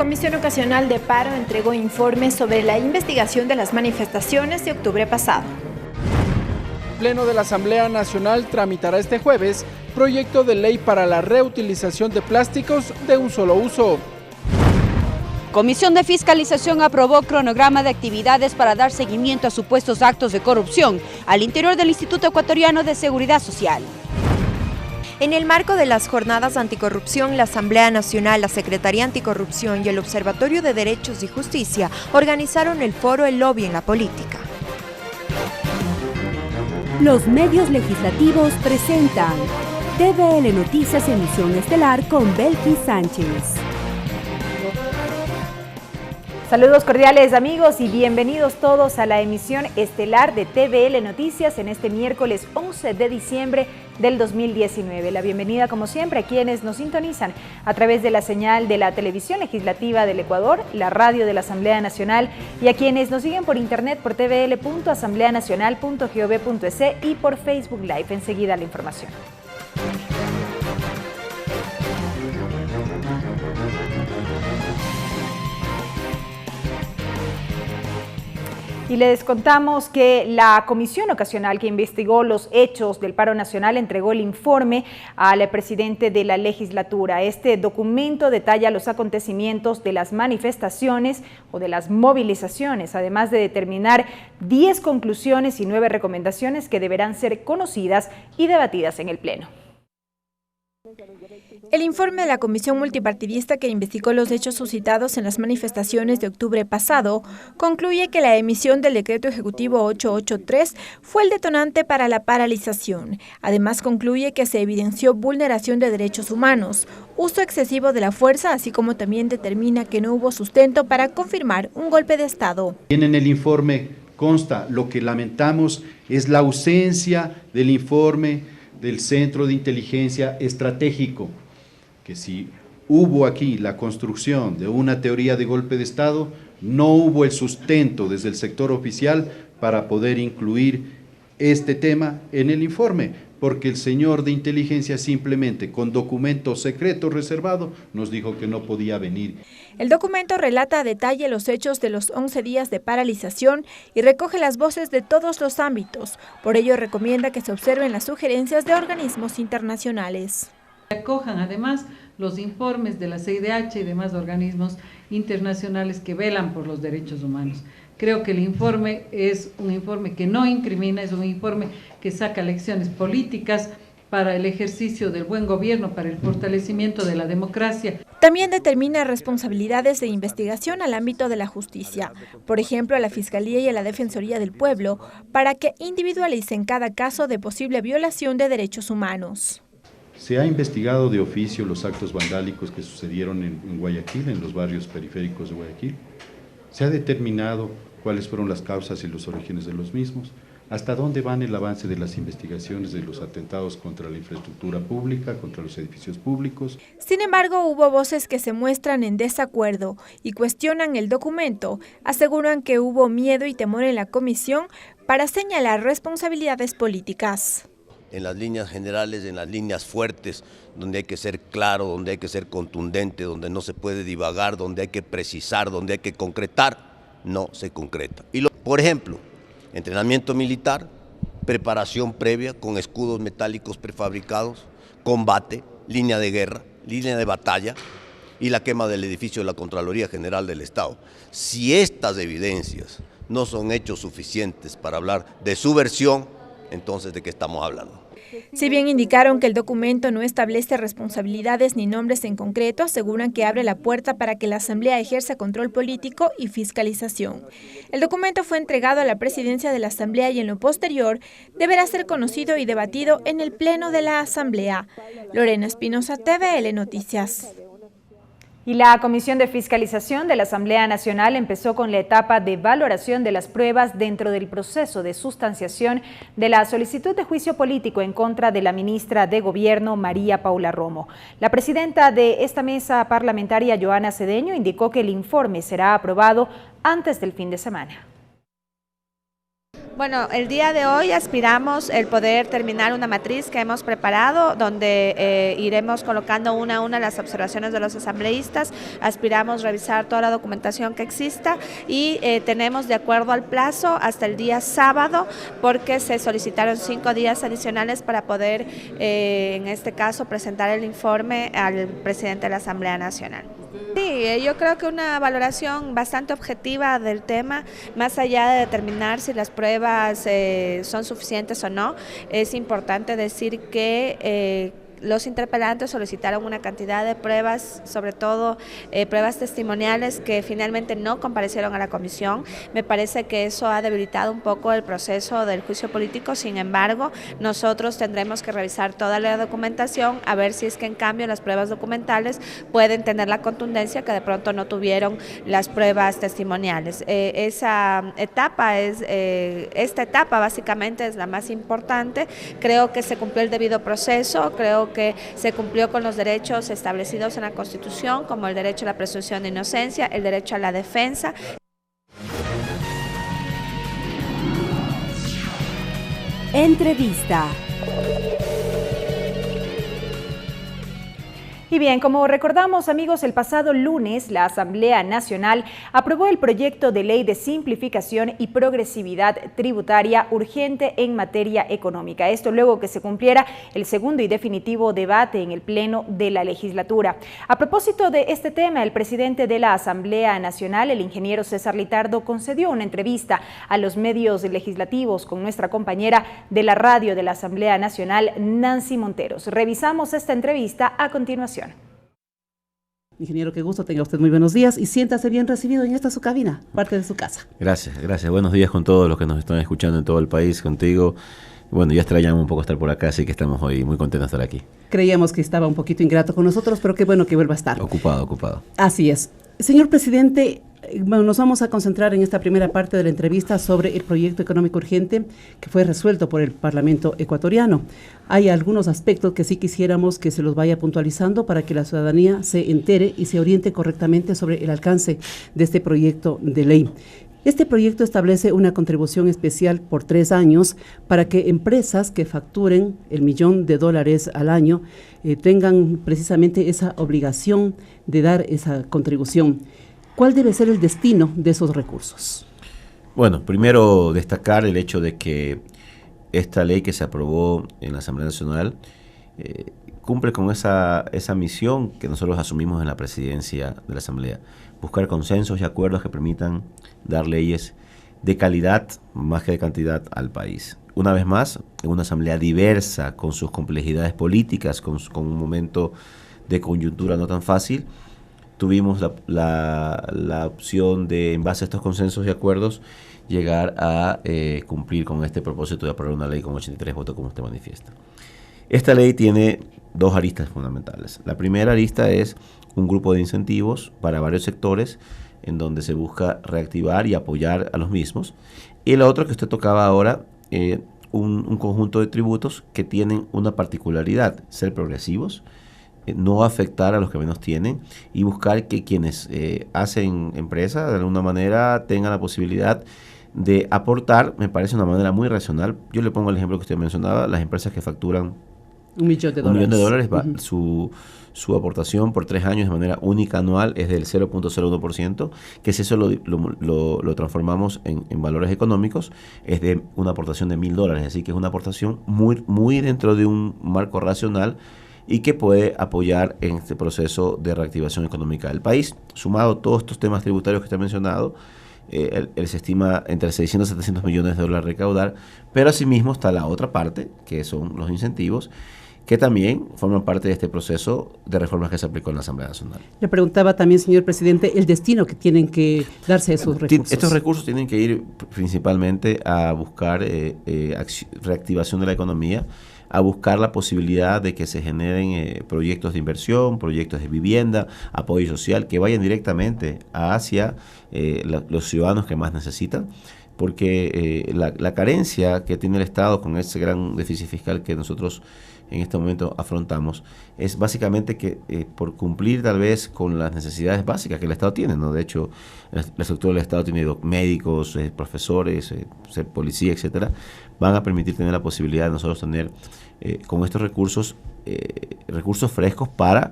Comisión Ocasional de Paro entregó informes sobre la investigación de las manifestaciones de octubre pasado. El Pleno de la Asamblea Nacional tramitará este jueves proyecto de ley para la reutilización de plásticos de un solo uso. Comisión de Fiscalización aprobó cronograma de actividades para dar seguimiento a supuestos actos de corrupción al interior del Instituto Ecuatoriano de Seguridad Social. En el marco de las jornadas anticorrupción, la Asamblea Nacional, la Secretaría Anticorrupción y el Observatorio de Derechos y Justicia organizaron el foro El Lobby en la Política. Los medios legislativos presentan TVL Noticias Emisión Estelar con Belkis Sánchez. Saludos cordiales amigos y bienvenidos todos a la emisión estelar de TVL Noticias en este miércoles 11 de diciembre del 2019. La bienvenida como siempre a quienes nos sintonizan a través de la señal de la Televisión Legislativa del Ecuador, la radio de la Asamblea Nacional y a quienes nos siguen por internet por tvl.asambleanacional.gov.es y por Facebook Live. Enseguida la información. Y les contamos que la comisión ocasional que investigó los hechos del paro nacional entregó el informe al presidente de la legislatura. Este documento detalla los acontecimientos de las manifestaciones o de las movilizaciones, además de determinar 10 conclusiones y 9 recomendaciones que deberán ser conocidas y debatidas en el Pleno. El informe de la Comisión Multipartidista que investigó los hechos suscitados en las manifestaciones de octubre pasado concluye que la emisión del Decreto Ejecutivo 883 fue el detonante para la paralización. Además, concluye que se evidenció vulneración de derechos humanos, uso excesivo de la fuerza, así como también determina que no hubo sustento para confirmar un golpe de Estado. En el informe consta, lo que lamentamos es la ausencia del informe del Centro de Inteligencia Estratégico, que si hubo aquí la construcción de una teoría de golpe de Estado, no hubo el sustento desde el sector oficial para poder incluir este tema en el informe, porque el señor de inteligencia simplemente con documento secreto reservado nos dijo que no podía venir. El documento relata a detalle los hechos de los 11 días de paralización y recoge las voces de todos los ámbitos. Por ello recomienda que se observen las sugerencias de organismos internacionales. Acojan además los informes de la CIDH y demás organismos internacionales que velan por los derechos humanos. Creo que el informe es un informe que no incrimina, es un informe que saca lecciones políticas para el ejercicio del buen gobierno, para el fortalecimiento de la democracia. También determina responsabilidades de investigación al ámbito de la justicia, por ejemplo a la Fiscalía y a la Defensoría del Pueblo, para que individualicen cada caso de posible violación de derechos humanos. Se ha investigado de oficio los actos vandálicos que sucedieron en Guayaquil, en los barrios periféricos de Guayaquil. Se ha determinado cuáles fueron las causas y los orígenes de los mismos. ¿Hasta dónde van el avance de las investigaciones de los atentados contra la infraestructura pública, contra los edificios públicos? Sin embargo, hubo voces que se muestran en desacuerdo y cuestionan el documento. Aseguran que hubo miedo y temor en la comisión para señalar responsabilidades políticas. En las líneas generales, en las líneas fuertes, donde hay que ser claro, donde hay que ser contundente, donde no se puede divagar, donde hay que precisar, donde hay que concretar, no se concreta. Por ejemplo, entrenamiento militar, preparación previa con escudos metálicos prefabricados, combate, línea de guerra, línea de batalla y la quema del edificio de la Contraloría General del Estado. Si estas evidencias no son hechos suficientes para hablar de su versión, entonces ¿de qué estamos hablando? Si bien indicaron que el documento no establece responsabilidades ni nombres en concreto, aseguran que abre la puerta para que la Asamblea ejerza control político y fiscalización. El documento fue entregado a la presidencia de la Asamblea y en lo posterior deberá ser conocido y debatido en el Pleno de la Asamblea. Lorena Espinosa, TVL Noticias. Y la Comisión de Fiscalización de la Asamblea Nacional empezó con la etapa de valoración de las pruebas dentro del proceso de sustanciación de la solicitud de juicio político en contra de la ministra de Gobierno, María Paula Romo. La presidenta de esta mesa parlamentaria, Joana Cedeño, indicó que el informe será aprobado antes del fin de semana. Bueno, el día de hoy aspiramos el poder terminar una matriz que hemos preparado, donde iremos colocando una a una las observaciones de los asambleístas, aspiramos revisar toda la documentación que exista y tenemos de acuerdo al plazo hasta el día sábado, porque se solicitaron 5 días adicionales para poder, en este caso, presentar el informe al presidente de la Asamblea Nacional. Sí, yo creo que una valoración bastante objetiva del tema, más allá de determinar si las pruebas son suficientes o no, es importante decir que los interpelantes solicitaron una cantidad de pruebas, sobre todo pruebas testimoniales que finalmente no comparecieron a la comisión. Me parece que eso ha debilitado un poco el proceso del juicio político. Sin embargo, nosotros tendremos que revisar toda la documentación a ver si es que en cambio las pruebas documentales pueden tener la contundencia que de pronto no tuvieron las pruebas testimoniales. Esta etapa básicamente es la más importante. Creo que se cumplió el debido proceso, creo que se cumplió con los derechos establecidos en la Constitución, como el derecho a la presunción de inocencia, el derecho a la defensa. Entrevista. Y bien, como recordamos, amigos, el pasado lunes la Asamblea Nacional aprobó el proyecto de ley de simplificación y progresividad tributaria urgente en materia económica. Esto luego que se cumpliera el segundo y definitivo debate en el Pleno de la legislatura. A propósito de este tema, el presidente de la Asamblea Nacional, el ingeniero César Litardo, concedió una entrevista a los medios legislativos con nuestra compañera de la radio de la Asamblea Nacional, Nancy Monteros. Revisamos esta entrevista a continuación. Ingeniero, qué gusto, tenga usted muy buenos días y siéntase bien recibido en esta su cabina, parte de su casa. Gracias. Buenos días con todos los que nos están escuchando en todo el país, contigo. Bueno, ya extrañamos un poco estar por acá, así que estamos hoy muy contentos de estar aquí. Creíamos que estaba un poquito ingrato con nosotros, pero qué bueno que vuelva a estar. Ocupado. Así es. Señor presidente, bueno, nos vamos a concentrar en esta primera parte de la entrevista sobre el proyecto económico urgente que fue resuelto por el Parlamento ecuatoriano. Hay algunos aspectos que sí quisiéramos que se los vaya puntualizando para que la ciudadanía se entere y se oriente correctamente sobre el alcance de este proyecto de ley. Este proyecto establece una contribución especial por 3 años para que empresas que facturen $1 millón al año tengan precisamente esa obligación de dar esa contribución. ¿Cuál debe ser el destino de esos recursos? Bueno, primero destacar el hecho de que esta ley que se aprobó en la Asamblea Nacional cumple con esa misión que nosotros asumimos en la presidencia de la Asamblea, buscar consensos y acuerdos que permitan dar leyes de calidad más que de cantidad al país. Una vez más, en una asamblea diversa, con sus complejidades políticas, con un momento de coyuntura no tan fácil, tuvimos la opción de, en base a estos consensos y acuerdos, llegar a cumplir con este propósito de aprobar una ley con 83 votos, como usted manifiesta. Esta ley tiene 2 aristas fundamentales. La primera arista es un grupo de incentivos para varios sectores en donde se busca reactivar y apoyar a los mismos. Y la otra que usted tocaba ahora, un conjunto de tributos que tienen una particularidad, ser progresivos, no afectar a los que menos tienen y buscar que quienes hacen empresa de alguna manera tengan la posibilidad de aportar. Me parece una manera muy racional. Yo le pongo el ejemplo que usted mencionaba, las empresas que facturan $1 millón, su aportación por 3 años de manera única anual es del 0.01%, que si eso lo transformamos en valores económicos, es de una aportación de $1.000, así que es una aportación muy dentro de un marco racional y que puede apoyar en este proceso de reactivación económica del país. Sumado a todos estos temas tributarios que usted ha mencionado, se estima entre 600 y 700 millones de dólares recaudar, pero asimismo está la otra parte, que son los incentivos, que también forman parte de este proceso de reformas que se aplicó en la Asamblea Nacional. Le preguntaba también, señor presidente, el destino que tienen que darse esos recursos. Estos recursos tienen que ir principalmente a buscar reactivación de la economía, a buscar la posibilidad de que se generen proyectos de inversión, proyectos de vivienda, apoyo social, que vayan directamente hacia los ciudadanos que más necesitan, porque la carencia que tiene el Estado con ese gran déficit fiscal que nosotros en este momento afrontamos, es básicamente que por cumplir tal vez con las necesidades básicas que el Estado tiene, ¿no? De hecho, la estructura del Estado tiene médicos, profesores, policía, etcétera, van a permitir tener la posibilidad de nosotros tener con estos recursos frescos para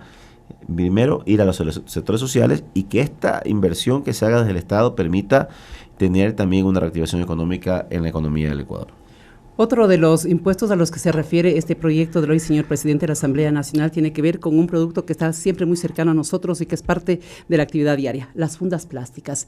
primero ir a los sectores sociales y que esta inversión que se haga desde el Estado permita tener también una reactivación económica en la economía del Ecuador. Otro de los impuestos a los que se refiere este proyecto de hoy, señor presidente de la Asamblea Nacional, tiene que ver con un producto que está siempre muy cercano a nosotros y que es parte de la actividad diaria, las fundas plásticas.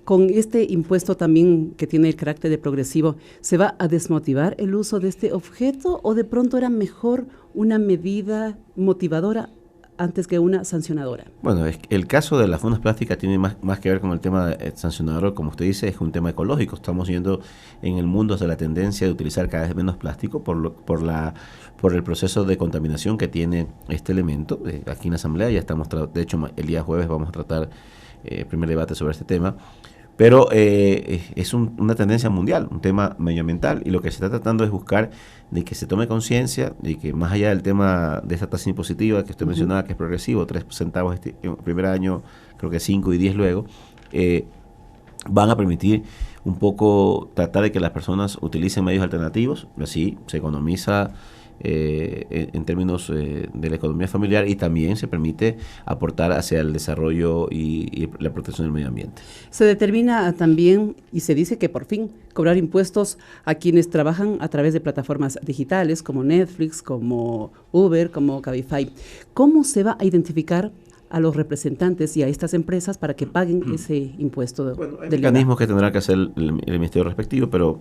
Con este impuesto también, que tiene el carácter de progresivo, ¿se va a desmotivar el uso de este objeto o de pronto era mejor una medida motivadora antes que una sancionadora? Bueno, el caso de las fundas plásticas tiene más que ver con el tema sancionador, como usted dice, es un tema ecológico. Estamos yendo en el mundo hacia la tendencia de utilizar cada vez menos plástico por el proceso de contaminación que tiene este elemento. Aquí en la Asamblea ya estamos, de hecho el día jueves vamos a tratar el primer debate sobre este tema. Pero es una tendencia mundial, un tema medioambiental, y lo que se está tratando es buscar de que se tome conciencia de que más allá del tema de esta tasa impositiva que usted mencionaba, que es progresivo, 3 centavos el primer año, creo que 5 y 10 luego, van a permitir un poco tratar de que las personas utilicen medios alternativos, así se economiza en términos de la economía familiar y también se permite aportar hacia el desarrollo y la protección del medio ambiente. Se determina también, y se dice que por fin, cobrar impuestos a quienes trabajan a través de plataformas digitales como Netflix, como Uber, como Cabify. ¿Cómo se va a identificar a los representantes y a estas empresas para que paguen ese impuesto? Bueno, hay mecanismos que tendrá que hacer el ministerio respectivo, pero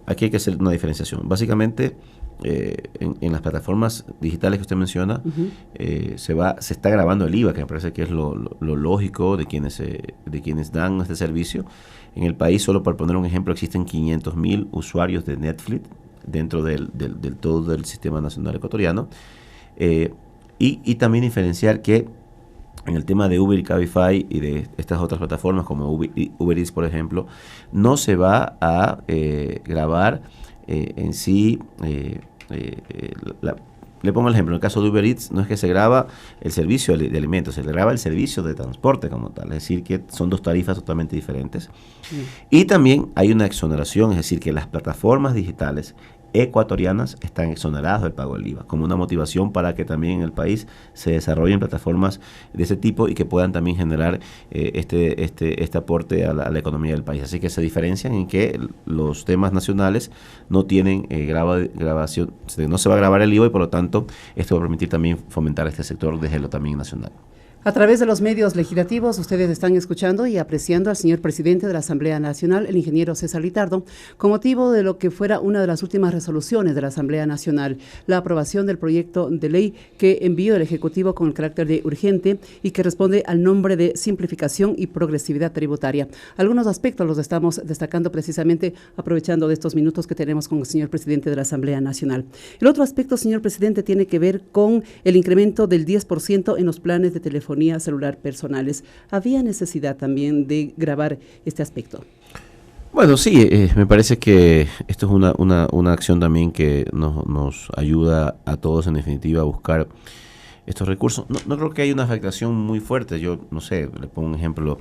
aquí hay que hacer una diferenciación. Básicamente, en las plataformas digitales que usted menciona, se está grabando el IVA, que me parece que es lo lógico de quienes dan este servicio. En el país, solo para poner un ejemplo, existen 500.000 usuarios de Netflix dentro del todo del sistema nacional ecuatoriano. Y también diferenciar que en el tema de Uber y Cabify y de estas otras plataformas como Uber Eats, por ejemplo, no se va a grabar en sí. Le pongo el ejemplo, en el caso de Uber Eats, no es que se graba el servicio de alimentos, se graba el servicio de transporte como tal, es decir, que son dos tarifas totalmente diferentes. Y también hay una exoneración, es decir, que las plataformas digitales ecuatorianas están exoneradas del pago del IVA, como una motivación para que también en el país se desarrollen plataformas de ese tipo y que puedan también generar este aporte a la economía del país. Así que se diferencian en que los temas nacionales no tienen grabación, no se va a grabar el IVA y por lo tanto esto va a permitir también fomentar este sector desde lo también nacional. A través de los medios legislativos, ustedes están escuchando y apreciando al señor presidente de la Asamblea Nacional, el ingeniero César Litardo, con motivo de lo que fuera una de las últimas resoluciones de la Asamblea Nacional, la aprobación del proyecto de ley que envió el Ejecutivo con el carácter de urgente y que responde al nombre de simplificación y progresividad tributaria. Algunos aspectos los estamos destacando precisamente aprovechando de estos minutos que tenemos con el señor presidente de la Asamblea Nacional. El otro aspecto, señor presidente, tiene que ver con el incremento del 10% en los planes de telefonía celular personales. ¿Había necesidad también de grabar este aspecto? Bueno, sí, me parece que esto es una acción también que nos ayuda a todos en definitiva a buscar estos recursos. No creo que haya una afectación muy fuerte. Yo no sé, le pongo un ejemplo,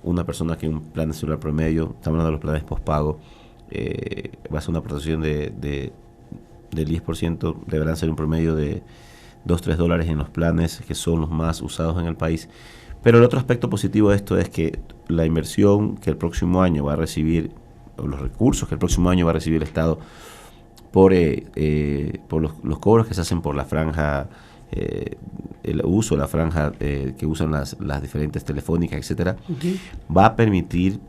una persona que un plan de celular promedio, estamos hablando de los planes postpago, va a ser una aportación del 10%, deberán ser un promedio de $2-3 en los planes que son los más usados en el país. Pero el otro aspecto positivo de esto es que la inversión que el próximo año va a recibir, o los recursos que el próximo año va a recibir el Estado por los cobros que se hacen por la franja, el uso de la franja que usan las diferentes telefónicas, etcétera, va a permitir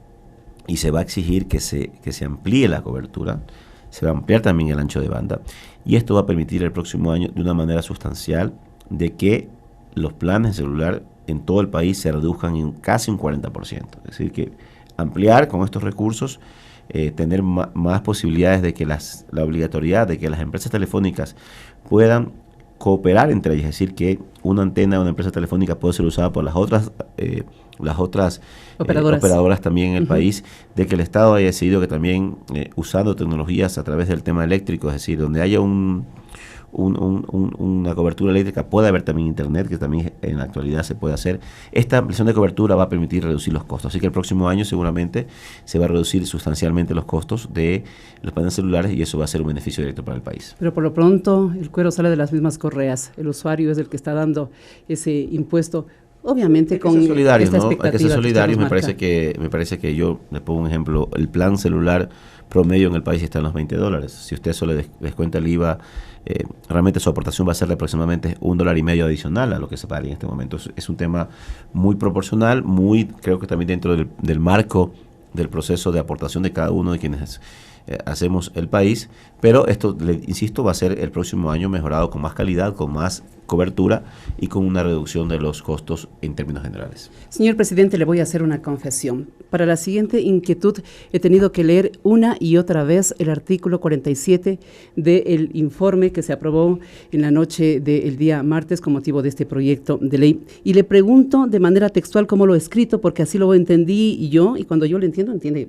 y se va a exigir que se amplíe la cobertura. Se va a ampliar también el ancho de banda y esto va a permitir el próximo año de una manera sustancial de que los planes de celular en todo el país se reduzcan en casi un 40%. Es decir, que ampliar con estos recursos, tener más posibilidades de que la obligatoriedad de que las empresas telefónicas puedan cooperar entre ellas, es decir, que una antena de una empresa telefónica puede ser usada por las otras operadoras también en el país, de que el Estado haya decidido que también usando tecnologías a través del tema eléctrico, es decir, donde haya un una cobertura eléctrica, puede haber también internet, que también en la actualidad se puede hacer. Esta ampliación de cobertura va a permitir reducir los costos, así que el próximo año seguramente se va a reducir sustancialmente los costos de los paneles celulares y eso va a ser un beneficio directo para el país. Pero por lo pronto el cuero sale de las mismas correas, el usuario es el que está dando ese impuesto. Obviamente con esta expectativa. Hay que ser solidarios, me parece que yo le pongo un ejemplo, el plan celular promedio en el país está en los $20. Si usted solo descuenta el IVA, realmente su aportación va a ser de aproximadamente $1.50 adicional a lo que se paga en este momento. Es un tema muy proporcional, creo que también dentro del marco del proceso de aportación de cada uno de quienes hacemos el país, pero esto, le insisto, va a ser el próximo año mejorado con más calidad, con más cobertura y con una reducción de los costos en términos generales. Señor presidente, le voy a hacer una confesión. Para la siguiente inquietud he tenido que leer una y otra vez el artículo 47 del informe que se aprobó en la noche del día martes con motivo de este proyecto de ley. Y le pregunto de manera textual cómo lo he escrito, porque así lo entendí yo, y cuando yo lo entiendo, entiende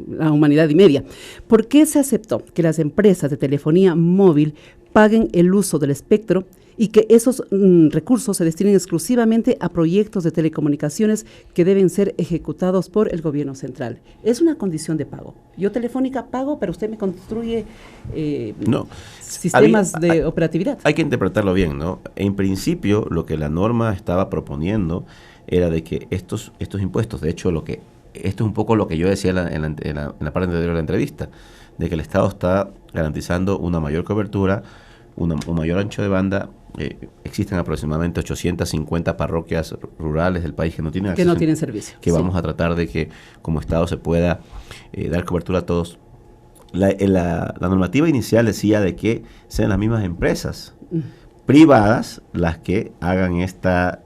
la humanidad y media. ¿Por qué se aceptó que las empresas de telefonía móvil paguen el uso del espectro y que esos recursos se destinen exclusivamente a proyectos de telecomunicaciones que deben ser ejecutados por el gobierno central? Es una condición de pago. Yo Telefónica pago, pero usted me construye sistemas de operatividad. Hay que interpretarlo bien, ¿no? En principio, lo que la norma estaba proponiendo era de que estos impuestos, de hecho, esto es un poco lo que yo decía en la parte anterior de la entrevista, de que el Estado está garantizando una mayor cobertura, un mayor ancho de banda. Existen aproximadamente 850 parroquias rurales del país que no tienen acceso, que no tienen servicio. Que vamos a tratar de que como Estado se pueda dar cobertura a todos. La normativa inicial decía de que sean las mismas empresas privadas las que hagan esta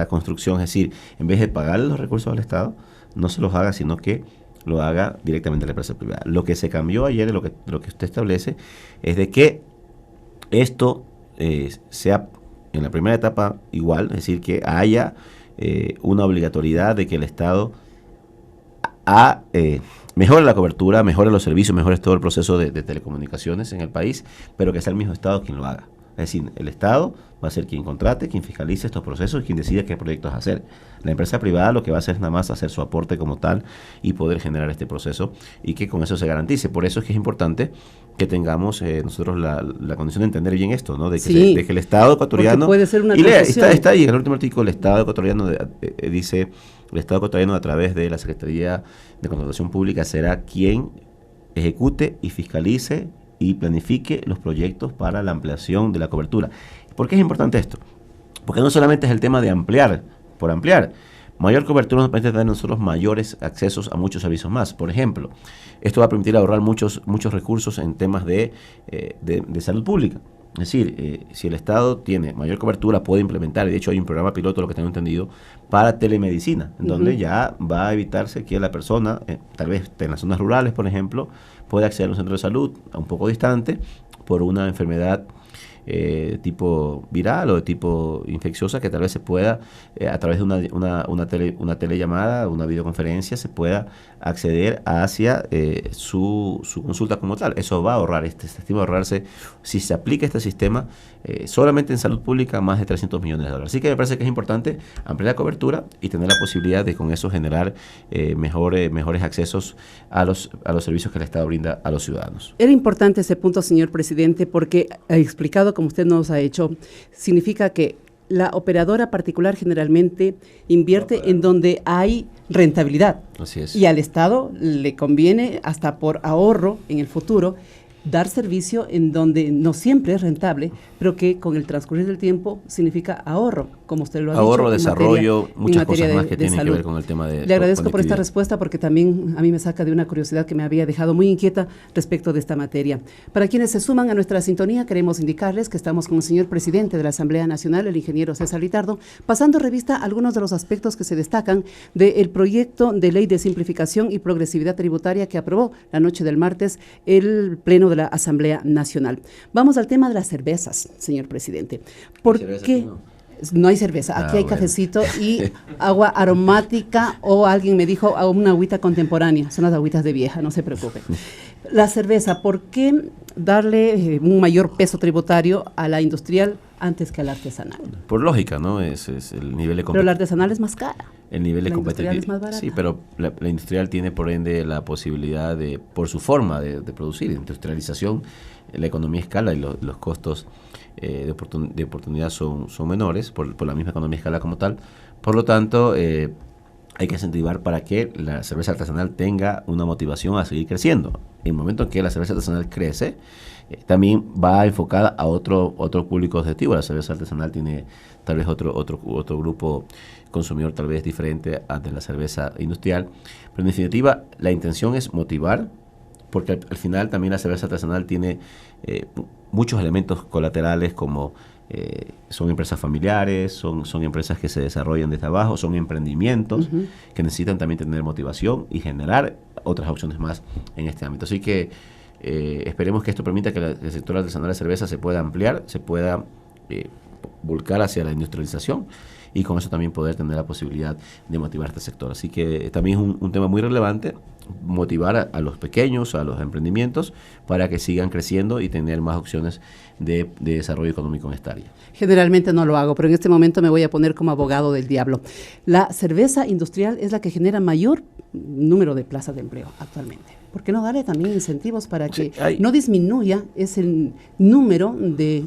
construcción, es decir, en vez de pagarle los recursos al Estado, no se los haga, sino que lo haga directamente la empresa privada. Lo que se cambió ayer, lo que usted establece, es de que esto sea en la primera etapa igual, es decir, que haya una obligatoriedad de que el Estado mejore la cobertura, mejore los servicios, mejore todo el proceso de telecomunicaciones en el país, pero que sea el mismo Estado quien lo haga. Es decir, el Estado va a ser quien contrate, quien fiscalice estos procesos y quien decida qué proyectos hacer. La empresa privada lo que va a hacer es nada más hacer su aporte como tal y poder generar este proceso y que con eso se garantice. Por eso es que es importante que tengamos nosotros la condición de entender bien esto, ¿no? De que el Estado ecuatoriano... Puede ser una está ahí en el último artículo, el Estado ecuatoriano dice, el Estado ecuatoriano a través de la Secretaría de Contratación Pública será quien ejecute y fiscalice y planifique los proyectos para la ampliación de la cobertura. ¿Por qué es importante esto? Porque no solamente es el tema de ampliar por ampliar. Mayor cobertura nos permite tener nosotros mayores accesos a muchos servicios más. Por ejemplo, esto va a permitir ahorrar muchos recursos en temas de salud pública. Es decir, si el Estado tiene mayor cobertura, puede implementar, y de hecho hay un programa piloto, lo que tengo entendido, para telemedicina, en donde ya va a evitarse que la persona, tal vez en las zonas rurales, por ejemplo, pueda acceder a un centro de salud un poco distante por una enfermedad tipo viral o de tipo infecciosa, que tal vez se pueda, a través de una telellamada, una videoconferencia, se pueda acceder hacia su consulta como tal. Eso va a ahorrar, se estima ahorrarse, si se aplica este sistema, solamente en salud pública, más de $300 millones. Así que me parece que es importante ampliar la cobertura y tener la posibilidad de con eso generar mejores accesos a los servicios que el Estado brinda a los ciudadanos. Era importante ese punto, señor presidente, porque ha explicado, como usted nos ha hecho, significa que la operadora particular generalmente invierte en donde hay rentabilidad. Así es. Y al Estado le conviene, hasta por ahorro en el futuro, dar servicio en donde no siempre es rentable, pero que con el transcurrir del tiempo significa ahorro, como usted lo ha dicho. Ahorro, desarrollo, muchas cosas más que tienen que ver con el tema de... Le agradezco por esta respuesta, porque también a mí me saca de una curiosidad que me había dejado muy inquieta respecto de esta materia. Para quienes se suman a nuestra sintonía, queremos indicarles que estamos con el señor presidente de la Asamblea Nacional, el ingeniero César Litardo, pasando revista a algunos de los aspectos que se destacan del proyecto de ley de simplificación y progresividad tributaria que aprobó la noche del martes el Pleno de la Asamblea Nacional. Vamos al tema de las cervezas, señor presidente. ¿Por qué? No hay cerveza, aquí hay cafecito y agua aromática, o alguien me dijo una agüita contemporánea, son las agüitas de vieja, no se preocupe. La cerveza, ¿por qué darle un mayor peso tributario a la industrial antes que a la artesanal? Por lógica, ¿no? Es el nivel de Pero la artesanal es más cara. El nivel de competitividad es más barata. Sí, pero la industrial tiene por ende la posibilidad de, por su forma de producir, industrialización, la economía escala y los costos de oportunidad son menores por la misma economía escala como tal. Por lo tanto, hay que incentivar para que la cerveza artesanal tenga una motivación a seguir creciendo. En el momento en que la cerveza artesanal crece, también va enfocada a otro público objetivo. La cerveza artesanal tiene tal vez otro grupo consumidor tal vez diferente a de la cerveza industrial. Pero en definitiva, la intención es motivar, porque al final también la cerveza artesanal tiene muchos elementos colaterales como son empresas familiares, son empresas que se desarrollan desde abajo, son emprendimientos que necesitan también tener motivación y generar otras opciones más en este ámbito. Así que esperemos que esto permita que el sector artesanal de cerveza se pueda ampliar, se pueda volcar hacia la industrialización y con eso también poder tener la posibilidad de motivar este sector. Así que también es un tema muy relevante, motivar a los pequeños, a los emprendimientos, para que sigan creciendo y tener más opciones de desarrollo económico en esta área. Generalmente no lo hago, pero en este momento me voy a poner como abogado del diablo. La cerveza industrial es la que genera mayor número de plazas de empleo actualmente. ¿Por qué no darle también incentivos para que no disminuya ese número de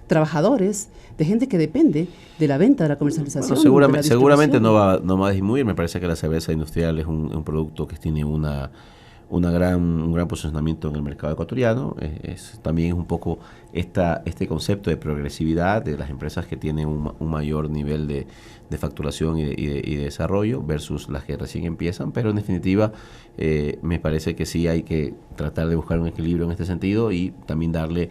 trabajadores, de gente que depende de la venta, de la comercialización? Bueno, seguramente no va a disminuir. Me parece que la cerveza industrial es un producto que tiene un gran posicionamiento en el mercado ecuatoriano. También es un poco este concepto de progresividad de las empresas que tienen un mayor nivel de facturación y de desarrollo versus las que recién empiezan, pero en definitiva me parece que sí hay que tratar de buscar un equilibrio en este sentido y también darle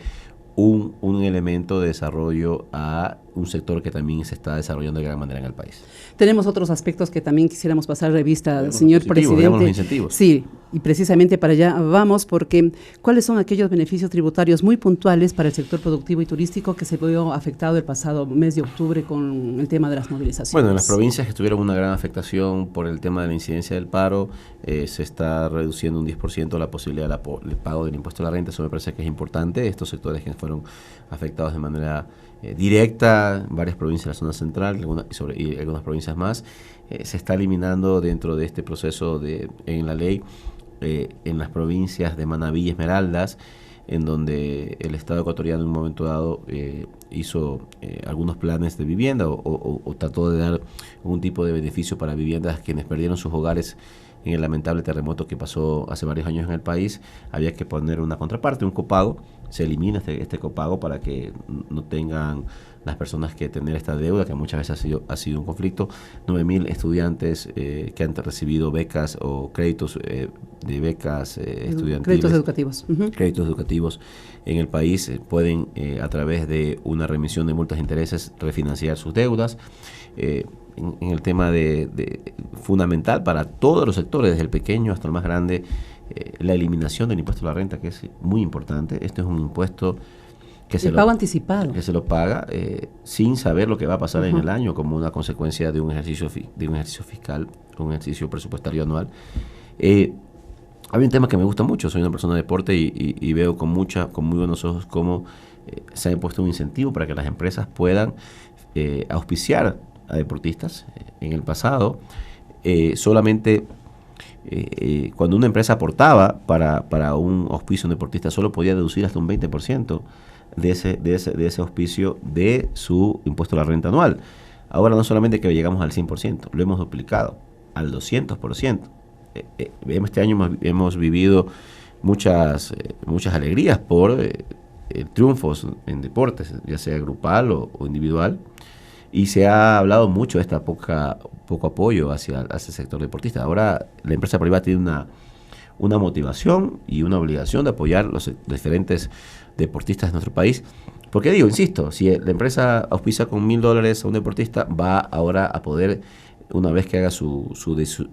un elemento de desarrollo a un sector que también se está desarrollando de gran manera en el país. Tenemos otros aspectos que también quisiéramos pasar revista, señor presidente. Los incentivos. Sí, y precisamente para allá vamos, porque ¿cuáles son aquellos beneficios tributarios muy puntuales para el sector productivo y turístico que se vio afectado el pasado mes de octubre con el tema de las movilizaciones? Bueno, en las provincias que tuvieron una gran afectación por el tema de la incidencia del paro, se está reduciendo un 10% la posibilidad del pago del impuesto a la renta. Eso me parece que es importante. Estos sectores que fueron afectados de manera directa, varias provincias de la zona central y algunas provincias más, se está eliminando dentro de este proceso en la ley en las provincias de Manabí y Esmeraldas, en donde el Estado ecuatoriano en un momento dado hizo algunos planes de vivienda o trató de dar algún tipo de beneficio para viviendas a quienes perdieron sus hogares en el lamentable terremoto que pasó hace varios años en el país. Había que poner una contraparte, un copago. Se elimina este copago para que no tengan las personas que tener esta deuda, que muchas veces ha sido un conflicto. 9.000 estudiantes que han recibido becas o créditos de becas estudiantiles. Créditos educativos. Créditos educativos en el país pueden, a través de una remisión de multas e intereses, refinanciar sus deudas. En el tema fundamental para todos los sectores, desde el pequeño hasta el más grande, la eliminación del impuesto a la renta, que es muy importante. Este es un impuesto que se pago anticipado, que se lo paga sin saber lo que va a pasar en el año, como una consecuencia de un ejercicio fiscal, un ejercicio presupuestario anual. Hay un tema que me gusta mucho. Soy una persona de deporte y veo con muy buenos ojos cómo se ha impuesto un incentivo para que las empresas puedan auspiciar a deportistas. En el pasado solamente cuando una empresa aportaba para un auspicio de un deportista, solo podía deducir hasta un 20% de ese auspicio de su impuesto a la renta anual. Ahora no solamente que llegamos al 100%, lo hemos duplicado al 200%. Este año hemos vivido muchas alegrías por triunfos en deportes, ya sea grupal o individual. Y se ha hablado mucho de este poco apoyo hacia el sector deportista. Ahora la empresa privada tiene una motivación y una obligación de apoyar los diferentes deportistas de nuestro país. Porque insisto, si la empresa auspicia con $1,000 a un deportista, va ahora a poder, una vez que haga su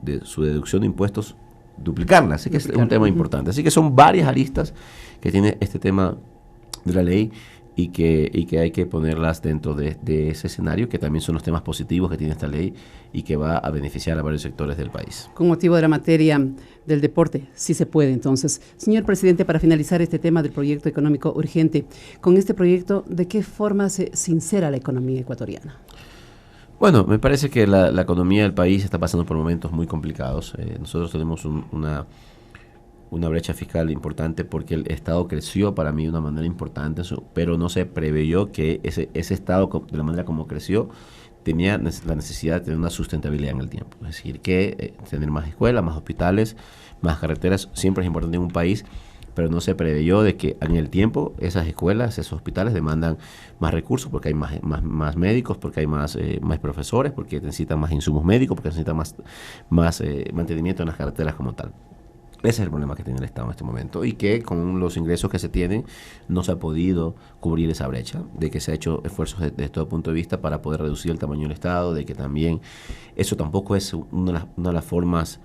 deducción de impuestos, duplicarla. Así que es un tema importante. Así que son varias aristas que tiene este tema de la ley y que hay que ponerlas dentro de ese escenario, que también son los temas positivos que tiene esta ley y que va a beneficiar a varios sectores del país. Con motivo de la materia del deporte, sí se puede entonces. Señor presidente, para finalizar este tema del proyecto económico urgente, con este proyecto, ¿de qué forma se sincera la economía ecuatoriana? Bueno, me parece que la economía del país está pasando por momentos muy complicados. Nosotros tenemos una brecha fiscal importante porque el Estado creció para mí de una manera importante, pero no se preveyó que ese Estado, de la manera como creció, tenía la necesidad de tener una sustentabilidad en el tiempo. Es decir, que tener más escuelas, más hospitales, más carreteras, siempre es importante en un país, pero no se preveyó de que en el tiempo esas escuelas, esos hospitales demandan más recursos porque hay más médicos, porque hay más profesores, porque necesitan más insumos médicos, porque necesitan más mantenimiento en las carreteras como tal. Ese es el problema que tiene el Estado en este momento y que con los ingresos que se tienen no se ha podido cubrir esa brecha, de que se ha hecho esfuerzos desde todo punto de vista para poder reducir el tamaño del Estado, de que también eso tampoco es una de las formas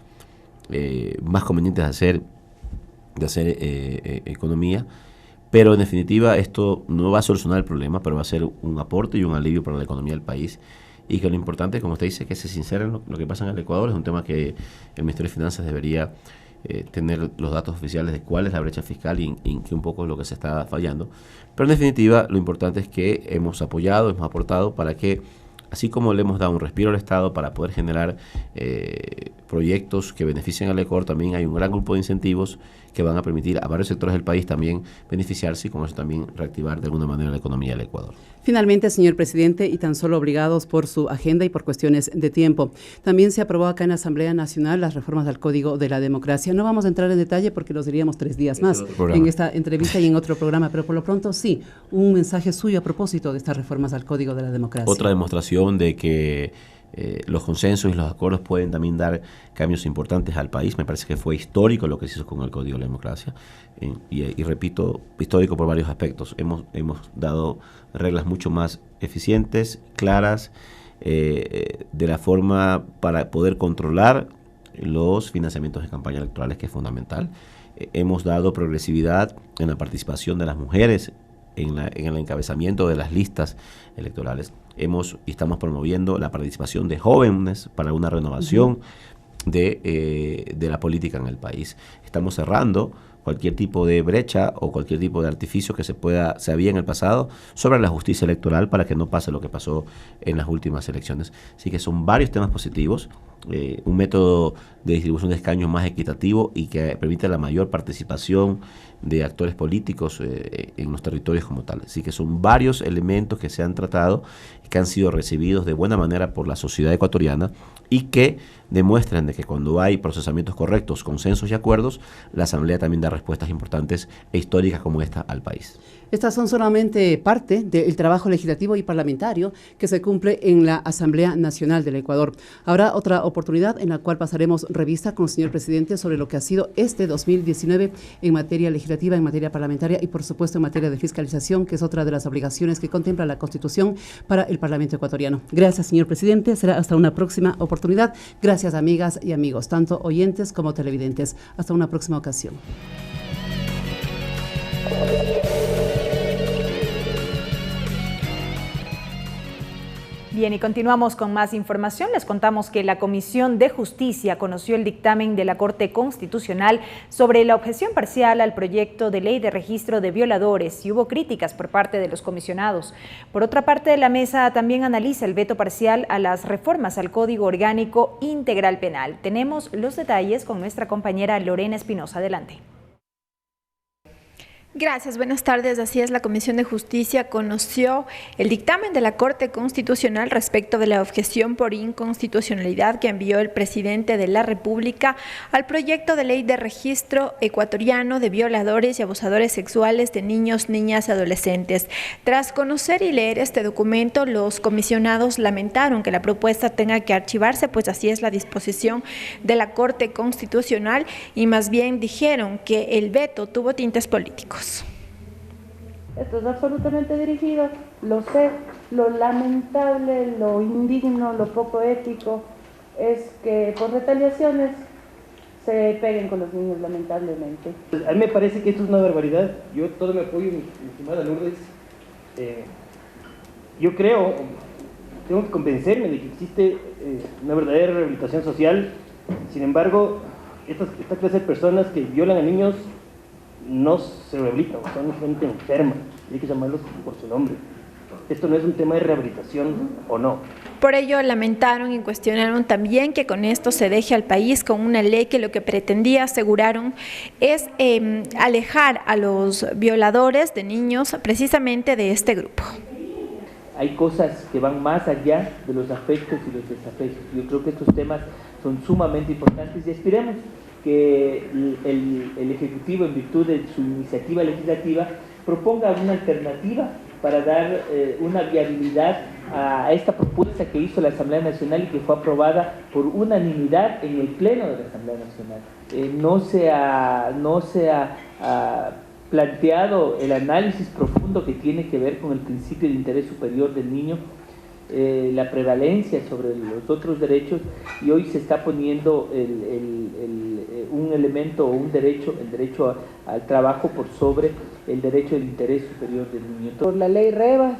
más convenientes de hacer economía, pero en definitiva esto no va a solucionar el problema, pero va a ser un aporte y un alivio para la economía del país. Y que lo importante, como usted dice, que se sinceren lo que pasa en el Ecuador. Es un tema que el Ministerio de Finanzas debería tener los datos oficiales de cuál es la brecha fiscal y qué un poco es lo que se está fallando. Pero en definitiva, lo importante es que hemos apoyado, hemos aportado para que, así como le hemos dado un respiro al Estado para poder generar proyectos que beneficien al Ecuador, también hay un gran grupo de incentivos que van a permitir a varios sectores del país también beneficiarse y con eso también reactivar de alguna manera la economía del Ecuador. Finalmente, señor presidente, y tan solo obligados por su agenda y por cuestiones de tiempo, también se aprobó acá en la Asamblea Nacional las reformas al Código de la Democracia. No vamos a entrar en detalle porque los diríamos 3 días más en esta entrevista y en otro programa, pero por lo pronto sí, un mensaje suyo a propósito de estas reformas al Código de la Democracia. Otra demostración de que los consensos y los acuerdos pueden también dar cambios importantes al país. Me parece que fue histórico lo que se hizo con el Código de la Democracia y repito, histórico por varios aspectos. Hemos dado reglas mucho más eficientes, claras, de la forma para poder controlar los financiamientos de campañas electorales, que es fundamental. Hemos dado progresividad en la participación de las mujeres en el encabezamiento de las listas electorales. Estamos promoviendo la participación de jóvenes para una renovación de la política en el país. Estamos cerrando cualquier tipo de brecha o cualquier tipo de artificio que se había en el pasado sobre la justicia electoral para que no pase lo que pasó en las últimas elecciones. Así que son varios temas positivos, un método de distribución de escaños más equitativo y que permite la mayor participación de actores políticos en los territorios como tal. Así que son varios elementos que se han tratado y que han sido recibidos de buena manera por la sociedad ecuatoriana y que demuestran de que cuando hay procesamientos correctos, consensos y acuerdos, la Asamblea también da respuestas importantes e históricas como esta al país. Estas son solamente parte del trabajo legislativo y parlamentario que se cumple en la Asamblea Nacional del Ecuador. Habrá otra oportunidad en la cual pasaremos revista con el señor presidente sobre lo que ha sido este 2019 en materia legislativa, en materia parlamentaria y por supuesto en materia de fiscalización, que es otra de las obligaciones que contempla la Constitución para el Parlamento ecuatoriano. Gracias, señor presidente. Será hasta una próxima oportunidad. Gracias, amigas y amigos, tanto oyentes como televidentes. Hasta una próxima ocasión. Bien, y continuamos con más información. Les contamos que la Comisión de Justicia conoció el dictamen de la Corte Constitucional sobre la objeción parcial al proyecto de ley de registro de violadores y hubo críticas por parte de los comisionados. Por otra parte, la mesa también analiza el veto parcial a las reformas al Código Orgánico Integral Penal. Tenemos los detalles con nuestra compañera Lorena Espinosa. Adelante. Gracias, buenas tardes. Así es, la Comisión de Justicia conoció el dictamen de la Corte Constitucional respecto de la objeción por inconstitucionalidad que envió el presidente de la República al proyecto de ley de registro ecuatoriano de violadores y abusadores sexuales de niños, niñas y adolescentes. Tras conocer y leer este documento, los comisionados lamentaron que la propuesta tenga que archivarse, pues así es la disposición de la Corte Constitucional y más bien dijeron que el veto tuvo tintes políticos. Esto es absolutamente dirigido, lo sé, lo lamentable, lo indigno, lo poco ético es que por retaliaciones se peguen con los niños, lamentablemente. A mí me parece que esto es una barbaridad. Yo todo mi apoyo, mi estimada Lourdes, yo creo, tengo que convencerme de que existe una verdadera rehabilitación social. Sin embargo, esta clase de personas que violan a niños no se rehabilitan, son gente enferma, y hay que llamarlos por su nombre. Esto no es un tema de rehabilitación o no. Por ello lamentaron y cuestionaron también que con esto se deje al país con una ley que lo que pretendía, aseguraron, es alejar a los violadores de niños precisamente de este grupo. Hay cosas que van más allá de los afectos y los desafectos. Yo creo que estos temas son sumamente importantes y esperemos que el Ejecutivo, en virtud de su iniciativa legislativa, proponga una alternativa para dar una viabilidad a esta propuesta que hizo la Asamblea Nacional y que fue aprobada por unanimidad en el Pleno de la Asamblea Nacional. No se ha planteado el análisis profundo que tiene que ver con el principio de interés superior del niño, la prevalencia sobre los otros derechos, y hoy se está poniendo un elemento o un derecho, el derecho al trabajo por sobre el derecho del interés superior del niño. Por la ley Revas,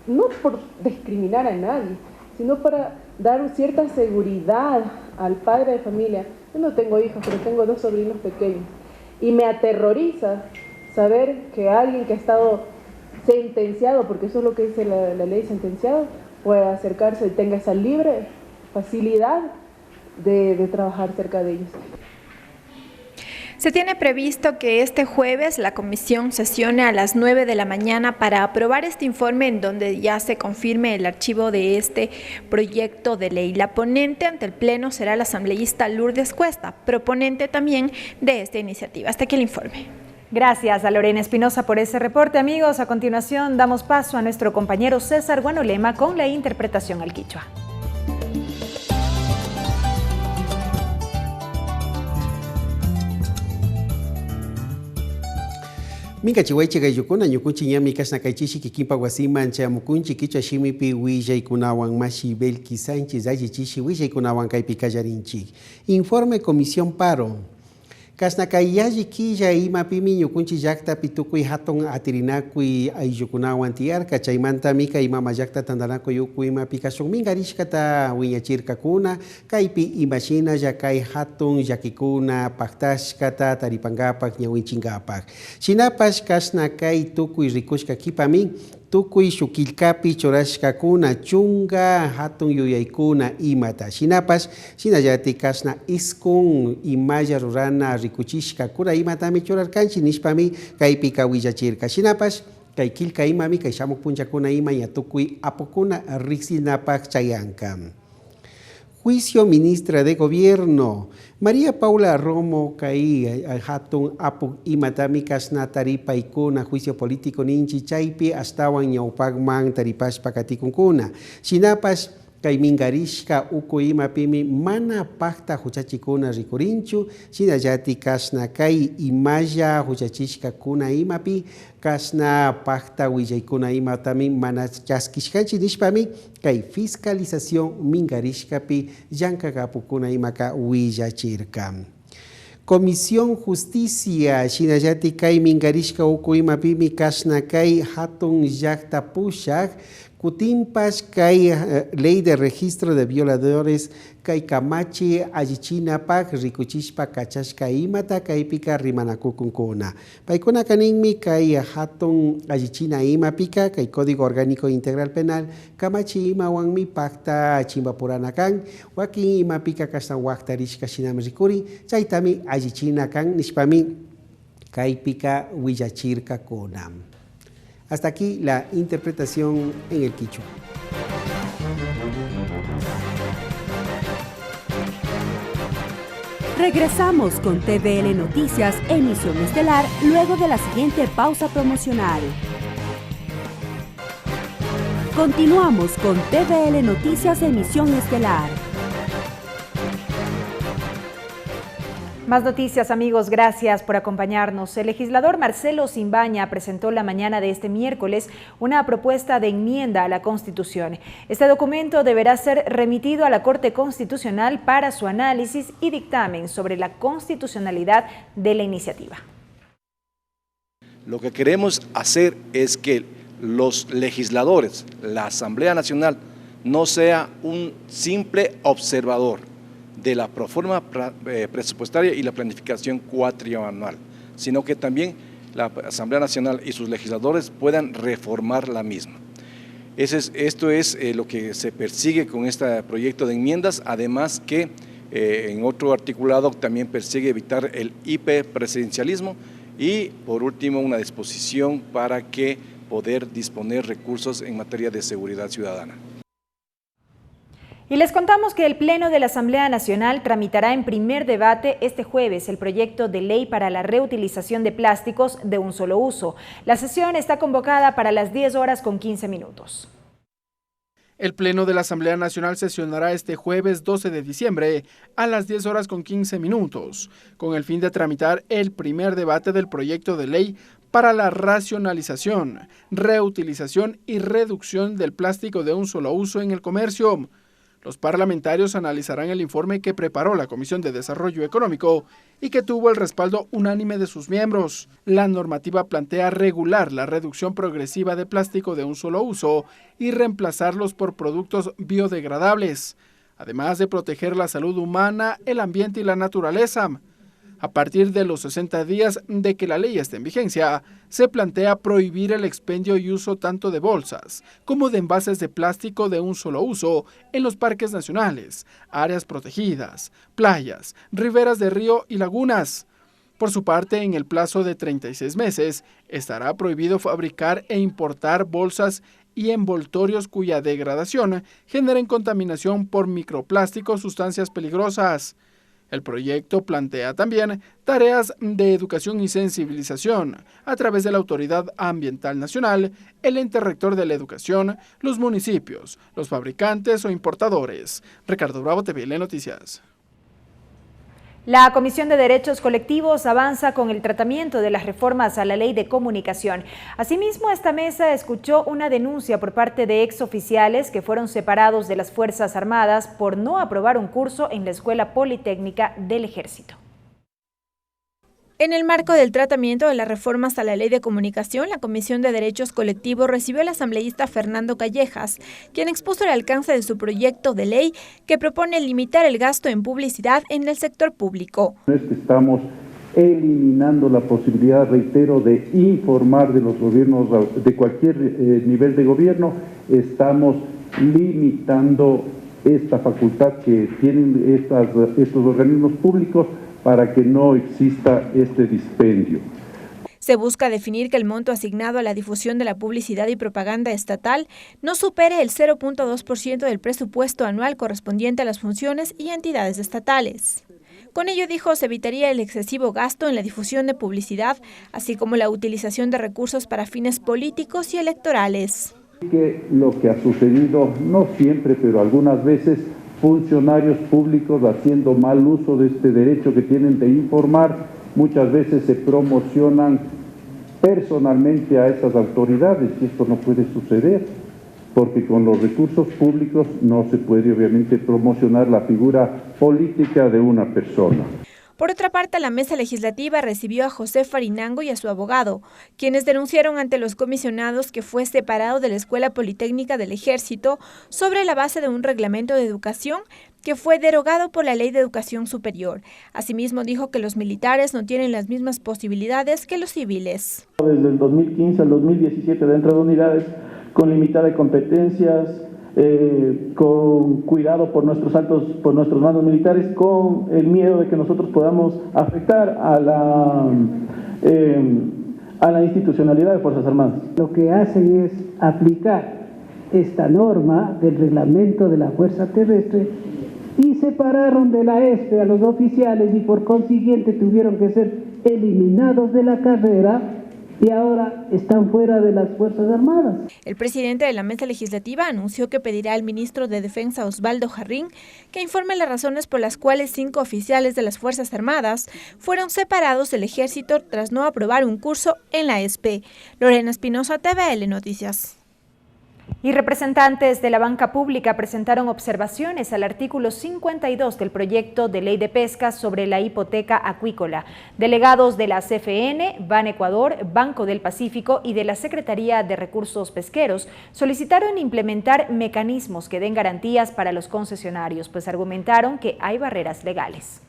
no por discriminar a nadie, sino para dar cierta seguridad al padre de familia. Yo no tengo hijos, pero tengo 2 sobrinos pequeños, y me aterroriza saber que alguien que ha estado sentenciado, porque eso es lo que dice la ley, sentenciado, pueda acercarse y tenga esa libre facilidad de trabajar cerca de ellos. Se tiene previsto que este jueves la comisión sesione a las 9 de la mañana para aprobar este informe en donde ya se confirme el archivo de este proyecto de ley. La ponente ante el Pleno será la asambleísta Lourdes Cuesta, proponente también de esta iniciativa. Hasta aquí el informe. Gracias a Lorena Espinosa por ese reporte, amigos. A continuación damos paso a nuestro compañero César Guanolema con la interpretación al quichua. Minka chihuayche gayukuna ñukunchi ñami kasna kaychishi kikimpa wasimancha mukunchi kichwa shimipi willaykunawan mashi Belki Sánchez allichishi willaykunawan kaypi kallarinchik. Informe Comisión Paro. Kasna kayaji killa imapimi ñukunchi llaqtapi tukuy hatun atirinakuy ayllukunawan tiyarka chaymanta mika imama llaqta tandanakuy uku imapi kashun mingarishkata wiñachirkakuna kaypi imashinalla kay hatun llakikuna paktashkata taripangapak ñawinchingapaq. Shinapash kasna kay tukuy rikushka kipami tukuy shukilkapi churashkakuna chunga hatun yuyaykuna imata. Shinapash shinallati kasna iskun imaya rurana rikuchishka kura imatami churarkanchi nishpami kaypi kawillachirka. Shinapash kay kilka imami kay shamuk punchakuna ima yatukuy apukuna riqsinapaq chayanka. Juicio Ministra de Gobierno. María Paula Romo kay hatun apuk imatami kasna taripaykuna juicio político ninchi chaypi astawan ñawpakman taripashpa katikunkuna. Shinapash kay mingarishka uku imapimi mana pakta huchachikuna rikurinchu, shinallati kasna kay imaya huchachishka kuna imapi kasna pakta willaykuna imatami mana chaskishkanchi nishpami kay fiscalización mingarishkapi llankakapukuna imaka willachirka. Comisión Justicia shinallati kay mingarishka uku imapimi kasna kay hatun llaqta pushak kutimpas kay ley de registro de violadores kay kamachi allichinapak rikuchishpa kachashka imata kaypika rimanakukunkuna. Paykuna kaninmi kay hatun allichina imapika kay Código Orgánico Integral Penal kamachi imawanmi pakta chimbapurana kan wakin imapika kasna waktarishka shinam rikuri chaytami allichina kan nishpami kaypika willachirka kunam. Hasta aquí la interpretación en el quichua. Regresamos con TVL Noticias, emisión estelar, luego de la siguiente pausa promocional. Continuamos con TVL Noticias, emisión estelar. Más noticias, amigos, gracias por acompañarnos. El legislador Marcelo Simbaña presentó la mañana de este miércoles una propuesta de enmienda a la Constitución. Este documento deberá ser remitido a la Corte Constitucional para su análisis y dictamen sobre la constitucionalidad de la iniciativa. Lo que queremos hacer es que los legisladores, la Asamblea Nacional, no sea un simple observador de la proforma presupuestaria y la planificación cuatrianual, sino que también la Asamblea Nacional y sus legisladores puedan reformar la misma. Esto es lo que se persigue con este proyecto de enmiendas, además que en otro articulado también persigue evitar el hiperpresidencialismo y por último una disposición para que poder disponer recursos en materia de seguridad ciudadana. Y les contamos que el Pleno de la Asamblea Nacional tramitará en primer debate este jueves el proyecto de ley para la reutilización de plásticos de un solo uso. La sesión está convocada para las 10:15. El Pleno de la Asamblea Nacional sesionará este jueves 12 de diciembre a las 10:15, con el fin de tramitar el primer debate del proyecto de ley para la racionalización, reutilización y reducción del plástico de un solo uso en el comercio. Los parlamentarios analizarán el informe que preparó la Comisión de Desarrollo Económico y que tuvo el respaldo unánime de sus miembros. La normativa plantea regular la reducción progresiva de plástico de un solo uso y reemplazarlos por productos biodegradables, además de proteger la salud humana, el ambiente y la naturaleza. A partir de los 60 días de que la ley esté en vigencia, se plantea prohibir el expendio y uso tanto de bolsas como de envases de plástico de un solo uso en los parques nacionales, áreas protegidas, playas, riberas de río y lagunas. Por su parte, en el plazo de 36 meses, estará prohibido fabricar e importar bolsas y envoltorios cuya degradación generen contaminación por microplásticos, sustancias peligrosas. El proyecto plantea también tareas de educación y sensibilización a través de la Autoridad Ambiental Nacional, el ente rector de la educación, los municipios, los fabricantes o importadores. Ricardo Bravo, TVL Noticias. La Comisión de Derechos Colectivos avanza con el tratamiento de las reformas a la Ley de Comunicación. Asimismo, esta mesa escuchó una denuncia por parte de exoficiales que fueron separados de las Fuerzas Armadas por no aprobar un curso en la Escuela Politécnica del Ejército. En el marco del tratamiento de las reformas a la Ley de Comunicación, la Comisión de Derechos Colectivos recibió al asambleísta Fernando Callejas, quien expuso el alcance de su proyecto de ley que propone limitar el gasto en publicidad en el sector público. Estamos eliminando la posibilidad, reitero, de informar de los gobiernos, de cualquier nivel de gobierno. Estamos limitando esta facultad que tienen estos organismos públicos para que no exista este dispendio. Se busca definir que el monto asignado a la difusión de la publicidad y propaganda estatal no supere el 0.2% del presupuesto anual correspondiente a las funciones y entidades estatales. Con ello, dijo, se evitaría el excesivo gasto en la difusión de publicidad, así como la utilización de recursos para fines políticos y electorales. Que lo que ha sucedido, no siempre, pero algunas veces, funcionarios públicos haciendo mal uso de este derecho que tienen de informar, muchas veces se promocionan personalmente a esas autoridades y esto no puede suceder porque con los recursos públicos no se puede obviamente promocionar la figura política de una persona. Por otra parte, la mesa legislativa recibió a José Farinango y a su abogado, quienes denunciaron ante los comisionados que fue separado de la Escuela Politécnica del Ejército sobre la base de un reglamento de educación que fue derogado por la Ley de Educación Superior. Asimismo, dijo que los militares no tienen las mismas posibilidades que los civiles. Desde el 2015 al 2017 dentro de unidades con limitada de competencias, con cuidado por nuestros mandos militares, con el miedo de que nosotros podamos afectar a la institucionalidad de Fuerzas Armadas. Lo que hacen es aplicar esta norma del reglamento de la Fuerza Terrestre y separaron de la ESPE a los oficiales y por consiguiente tuvieron que ser eliminados de la carrera y ahora están fuera de las Fuerzas Armadas. El presidente de la mesa legislativa anunció que pedirá al ministro de Defensa, Osvaldo Jarrín, que informe las razones por las cuales 5 oficiales de las Fuerzas Armadas fueron separados del Ejército tras no aprobar un curso en la ESPE. Lorena Espinosa, TVL Noticias. Y representantes de la banca pública presentaron observaciones al artículo 52 del proyecto de ley de pesca sobre la hipoteca acuícola. Delegados de la CFN, Ban Ecuador, Banco del Pacífico y de la Secretaría de Recursos Pesqueros solicitaron implementar mecanismos que den garantías para los concesionarios, pues argumentaron que hay barreras legales.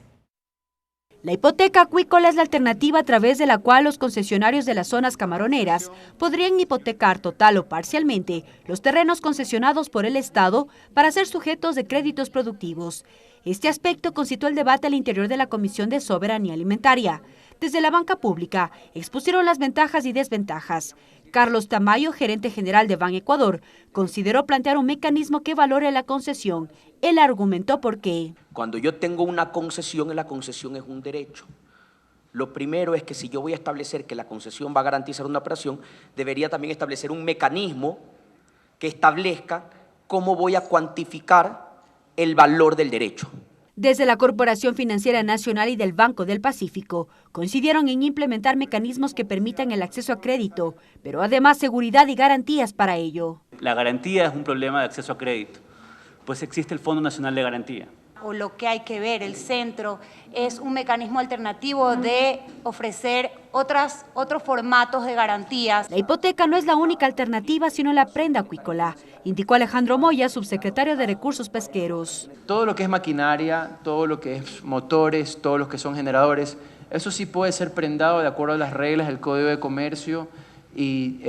La hipoteca acuícola es la alternativa a través de la cual los concesionarios de las zonas camaroneras podrían hipotecar total o parcialmente los terrenos concesionados por el Estado para ser sujetos de créditos productivos. Este aspecto concitó el debate al interior de la Comisión de Soberanía Alimentaria. Desde la banca pública expusieron las ventajas y desventajas. Carlos Tamayo, gerente general de Ban Ecuador, consideró plantear un mecanismo que valore la concesión. Él argumentó por qué. Cuando yo tengo una concesión, la concesión es un derecho. Lo primero es que si yo voy a establecer que la concesión va a garantizar una operación, debería también establecer un mecanismo que establezca cómo voy a cuantificar el valor del derecho. Desde la Corporación Financiera Nacional y del Banco del Pacífico, coincidieron en implementar mecanismos que permitan el acceso a crédito, pero además seguridad y garantías para ello. La garantía es un problema de acceso a crédito, pues existe el Fondo Nacional de Garantía. O lo que hay que ver, el centro, es un mecanismo alternativo de ofrecer otros formatos de garantías. La hipoteca no es la única alternativa, sino la prenda acuícola, indicó Alejandro Moya, subsecretario de Recursos Pesqueros. Todo lo que es maquinaria, todo lo que es motores, todos los que son generadores, eso sí puede ser prendado de acuerdo a las reglas del Código de Comercio y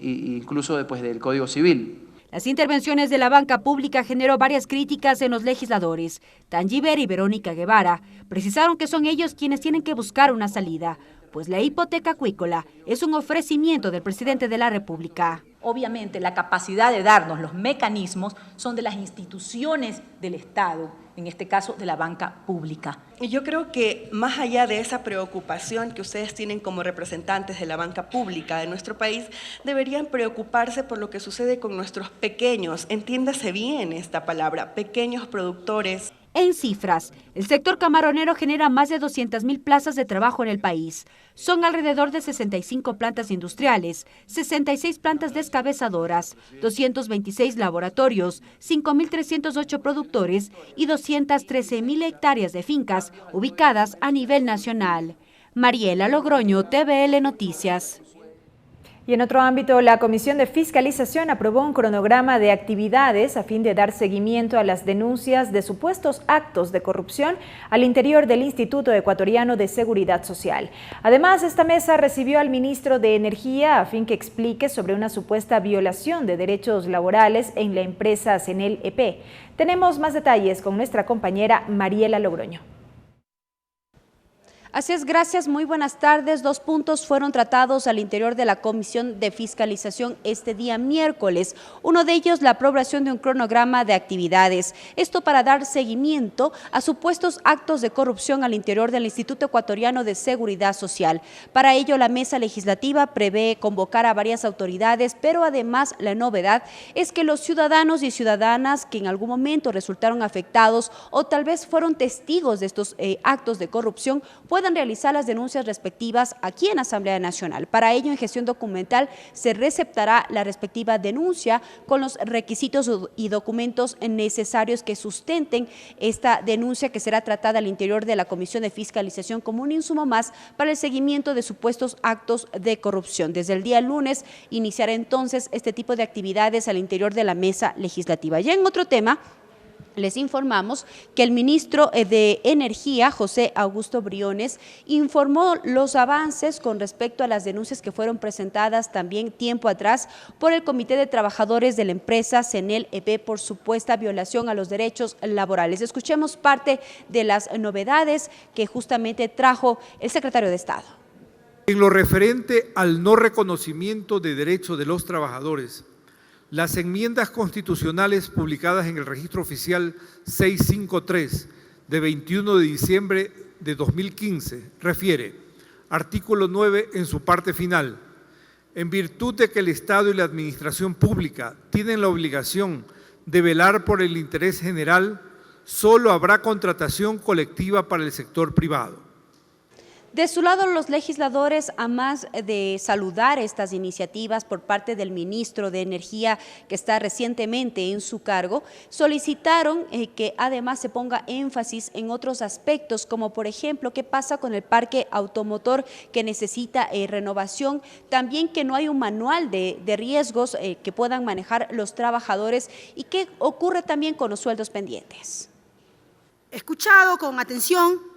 incluso después del Código Civil. Las intervenciones de la banca pública generó varias críticas en los legisladores. Tangiver y Verónica Guevara precisaron que son ellos quienes tienen que buscar una salida, pues la hipoteca acuícola es un ofrecimiento del presidente de la República. Obviamente, la capacidad de darnos los mecanismos son de las instituciones del Estado, en este caso de la banca pública. Y yo creo que más allá de esa preocupación que ustedes tienen como representantes de la banca pública de nuestro país, deberían preocuparse por lo que sucede con nuestros pequeños, entiéndase bien esta palabra, pequeños productores. En cifras, el sector camaronero genera más de 200.000 plazas de trabajo en el país. Son alrededor de 65 plantas industriales, 66 plantas descabezadoras, 226 laboratorios, 5.308 productores y 213.000 hectáreas de fincas ubicadas a nivel nacional. Mariela Logroño, TVL Noticias. Y en otro ámbito, la Comisión de Fiscalización aprobó un cronograma de actividades a fin de dar seguimiento a las denuncias de supuestos actos de corrupción al interior del Instituto Ecuatoriano de Seguridad Social. Además, esta mesa recibió al ministro de Energía a fin que explique sobre una supuesta violación de derechos laborales en la empresa Cenel EP. Tenemos más detalles con nuestra compañera Mariela Logroño. Así es, gracias, muy buenas tardes. 2 puntos fueron tratados al interior de la Comisión de Fiscalización este día miércoles. Uno de ellos, la aprobación de un cronograma de actividades. Esto para dar seguimiento a supuestos actos de corrupción al interior del Instituto Ecuatoriano de Seguridad Social. Para ello, la mesa legislativa prevé convocar a varias autoridades, pero además la novedad es que los ciudadanos y ciudadanas que en algún momento resultaron afectados o tal vez fueron testigos de estos actos de corrupción puedan realizar las denuncias respectivas aquí en Asamblea Nacional. Para ello, en gestión documental se receptará la respectiva denuncia con los requisitos y documentos necesarios que sustenten esta denuncia, que será tratada al interior de la Comisión de Fiscalización como un insumo más para el seguimiento de supuestos actos de corrupción. Desde el día lunes iniciará entonces este tipo de actividades al interior de la mesa legislativa. Ya en otro tema, les informamos que el ministro de Energía, José Augusto Briones, informó los avances con respecto a las denuncias que fueron presentadas también tiempo atrás por el Comité de Trabajadores de la empresa Cenel EP por supuesta violación a los derechos laborales. Escuchemos parte de las novedades que justamente trajo el secretario de Estado. En lo referente al no reconocimiento de derechos de los trabajadores, las enmiendas constitucionales publicadas en el Registro Oficial 653 de 21 de diciembre de 2015 refiere, artículo 9 en su parte final, en virtud de que el Estado y la Administración Pública tienen la obligación de velar por el interés general, solo habrá contratación colectiva para el sector privado. De su lado, los legisladores, a más de saludar estas iniciativas por parte del ministro de Energía, que está recientemente en su cargo, solicitaron que además se ponga énfasis en otros aspectos, como por ejemplo, qué pasa con el parque automotor que necesita renovación, también que no hay un manual de riesgos que puedan manejar los trabajadores y qué ocurre también con los sueldos pendientes. He escuchado con atención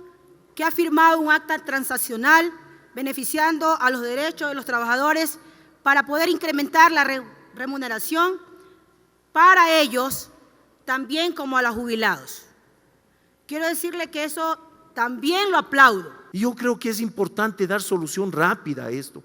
que ha firmado un acta transaccional beneficiando a los derechos de los trabajadores para poder incrementar la remuneración para ellos, también como a los jubilados. Quiero decirle que eso también lo aplaudo. Yo creo que es importante dar solución rápida a esto.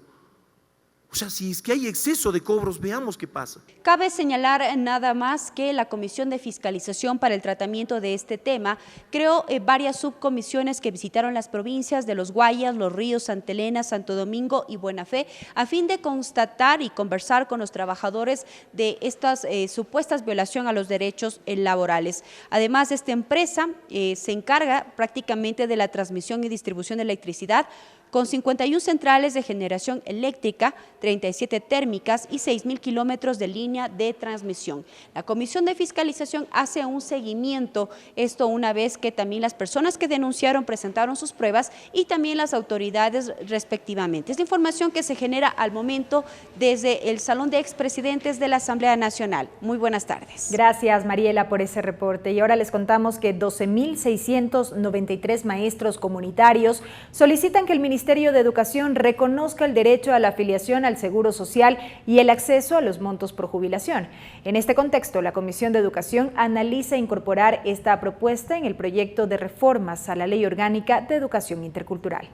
O sea, si es que hay exceso de cobros, veamos qué pasa. Cabe señalar nada más que la Comisión de Fiscalización para el Tratamiento de este tema creó varias subcomisiones que visitaron las provincias de Los Guayas, Los Ríos, Santa Elena, Santo Domingo y Buena Fe, a fin de constatar y conversar con los trabajadores de estas supuestas violaciones a los derechos laborales. Además, esta empresa se encarga prácticamente de la transmisión y distribución de electricidad, con 51 centrales de generación eléctrica, 37 térmicas y 6.000 kilómetros de línea de transmisión. La Comisión de Fiscalización hace un seguimiento, esto una vez que también las personas que denunciaron presentaron sus pruebas y también las autoridades respectivamente. Es la información que se genera al momento desde el Salón de Expresidentes de la Asamblea Nacional. Muy buenas tardes. Gracias, Mariela, por ese reporte. Y ahora les contamos que 12.693 maestros comunitarios solicitan que el Ministerio de Educación reconozca el derecho a la afiliación al Seguro Social y el acceso a los montos por jubilación. En este contexto, la Comisión de Educación analiza incorporar esta propuesta en el proyecto de reformas a la Ley Orgánica de Educación Intercultural.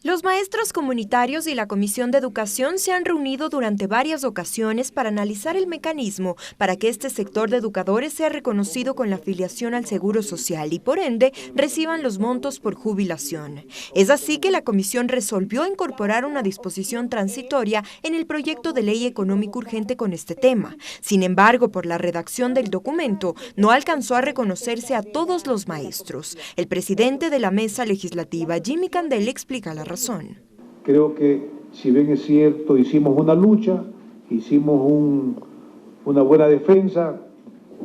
Los maestros comunitarios y la Comisión de Educación se han reunido durante varias ocasiones para analizar el mecanismo para que este sector de educadores sea reconocido con la afiliación al Seguro Social y, por ende, reciban los montos por jubilación. Es así que la Comisión resolvió incorporar una disposición transitoria en el proyecto de ley económico urgente con este tema. Sin embargo, por la redacción del documento, no alcanzó a reconocerse a todos los maestros. El presidente de la mesa legislativa, Jimmy Candel, explica la razón. Creo que, si bien es cierto, hicimos una lucha, hicimos una buena defensa,